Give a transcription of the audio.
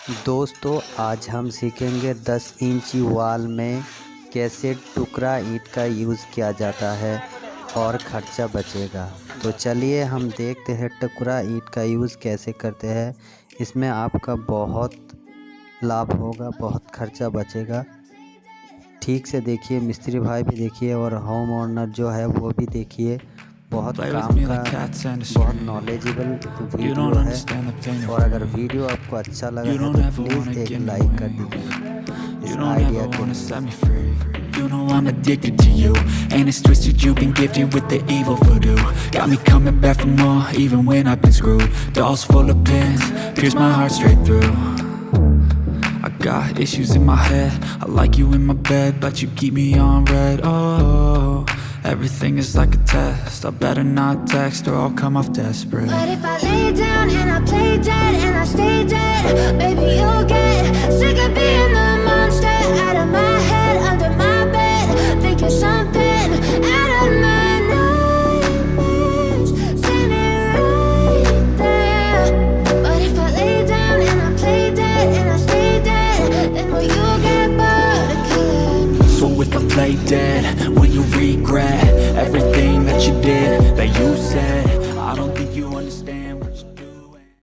दोस्तों आज हम सीखेंगे 10 इंची वॉल में कैसे टुकड़ा ईंट का यूज़ किया जाता है और ख़र्चा बचेगा। तो चलिए हम देखते हैं टुकड़ा ईंट का यूज़ कैसे करते हैं। इसमें आपका बहुत लाभ होगा, बहुत खर्चा बचेगा। ठीक से देखिए, मिस्त्री भाई भी देखिए और होम ओनर जो है वो भी देखिए। बहुत काम का, बहुत नॉलेजेबल वीडियो है। और अगर वीडियो आपको अच्छा लगा है तो प्लीज़ एक लाइक कर दीजिए इस आइडिया के लिए। You know I'm addicted to you, and it's twisted, you've been gifted with the evil voodoo. Got me coming back for more, even when I've been screwed. Dolls full of pins, pierce my heart straight through. I got issues in my head, I like you in my bed, but you keep me on red. Oh, everything is like a test, I better not text or I'll come off desperate. But if I lay down and I play dead and I stay dead, baby you'll get sick of being the monster out of my head, under my bed, thinking something out of my nightmares, standing right there. But if I lay down and I play dead and I stay dead, then will you get bored of killing me? So if I play dead, will you regret everything that you did?